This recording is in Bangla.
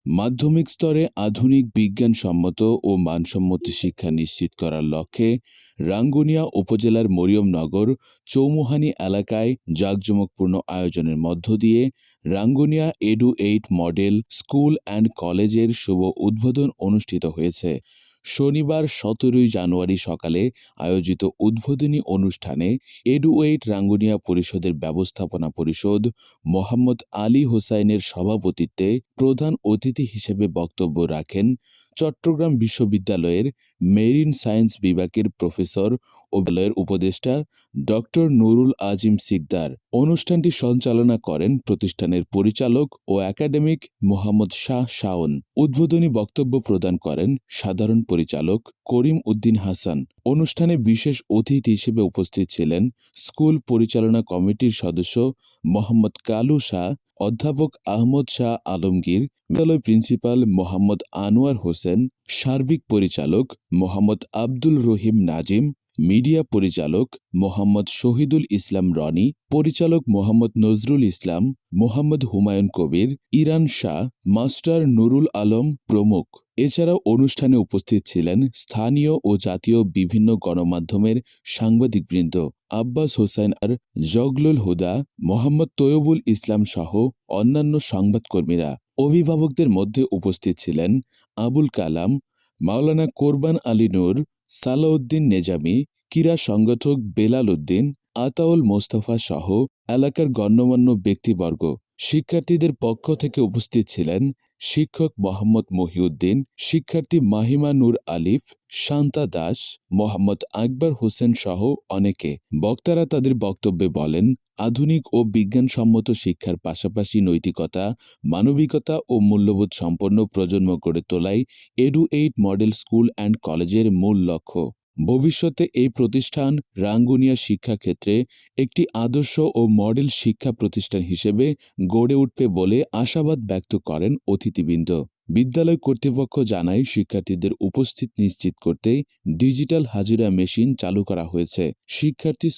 মাধ্যমিক স্তরে আধুনিক বিজ্ঞানসম্মত ও মানসম্মত শিক্ষা নিশ্চিত করার লক্ষ্যে রাঙ্গুনিয়া উপজেলার মরিয়মনগর চৌমুহানী এলাকায় জাঁকজমকপূর্ণ আয়োজনের মধ্য দিয়ে রাঙ্গুনিয়া এডু8 মডেল স্কুল অ্যান্ড কলেজের শুভ উদ্বোধন অনুষ্ঠিত হয়েছে। শনিবার ১৭ জানুয়ারি সকালে আয়োজিত উদ্বোধনী অনুষ্ঠানে এডু8 রাঙ্গুনিয়া পরিষদের ব্যবস্থাপনা পরিষদ মোহাম্মদ আলী হোসাইনের সভাপতিত্বে প্রধান অতিথি হিসেবে বক্তব্য রাখেন চট্টগ্রাম বিশ্ববিদ্যালয়ের মেরিন সায়েন্স বিভাগের প্রফেসর ও বিদ্যালয়ের উপদেষ্টা ডক্টর নুরুল আজিম সিকদার। অনুষ্ঠানটি সঞ্চালনা করেন প্রতিষ্ঠানের পরিচালক ও একাডেমিক মোহাম্মদ শাহ শাওন। উদ্বোধনী বক্তব্য প্রদান করেন সাধারণ পরিচালক করিম উদ্দিন হাসান। অনুষ্ঠানে বিশেষ অতিথি হিসেবে উপস্থিত ছিলেন স্কুল পরিচালনা কমিটির সদস্য মোহাম্মদ কালু শাহ, অধ্যাপক আহমদ শাহ আলমগীর, বিদ্যালয় প্রিন্সিপাল মোহাম্মদ আনোয়ার হোসেন, সার্বিক পরিচালক মোহাম্মদ আব্দুল রহিম নাজিম, মিডিয়া পরিচালক মোহাম্মদ শহীদুল ইসলাম রনি, পরিচালক মোহাম্মদ নজরুল ইসলাম, মোহাম্মদ হুমায়ুন কবির, ইরান শাহ, মাস্টার নুরুল আলম প্রমুখ। এছাড়াও অনুষ্ঠানে উপস্থিত ছিলেন স্থানীয় ও জাতীয় বিভিন্ন গণমাধ্যমের সাংবাদিকবৃন্দ আব্বাস হোসেন আর, জগলুল হুদা, মোহাম্মদ তৈয়বুল ইসলাম সহ অন্যান্য সংবাদকর্মীরা। অভিভাবকদের মধ্যে উপস্থিত ছিলেন আবুল কালাম, মাওলানা কোরবান আলী নূর, সালাউদ্দিন নেজামি, ক্রীড়া সংগঠক বেলাল উদ্দিন, আতাউল মোস্তফা সহ এলাকার গণ্যমান্য ব্যক্তিবর্গ। শিক্ষার্থীদের পক্ষ থেকে উপস্থিত ছিলেন শিক্ষক মোহাম্মদ মহিউদ্দিন, শিক্ষার্থী মাহিমা নূর আলিফ, শান্তা দাস, মোহাম্মদ আকবর হোসেন সহ অনেকে। বক্তারা তাদের বক্তব্যে বলেন, আধুনিক ও বিজ্ঞানসম্মত শিক্ষার পাশাপাশি নৈতিকতা, মানবিকতা ও মূল্যবোধ সম্পন্ন প্রজন্ম গড়ে তোলাই এডু8 মডেল স্কুল অ্যান্ড কলেজের মূল লক্ষ্য। ভবিষ্যতে এই প্রতিষ্ঠান রাঙ্গুনিয়া শিক্ষাক্ষেত্রে একটি আদর্শ ও মডেল শিক্ষা প্রতিষ্ঠান হিসেবে গড়ে উঠবে বলে আশাবাদ ব্যক্ত করেন অতিথিবৃন্দ। বিদ্যালয় কর্তৃপক্ষ জানায়, শিক্ষার্থীদের উপস্থিত নিশ্চিত করতে ডিজিটাল হাজিরা মেশিন চালু করা হয়েছে। শিক্ষার্থী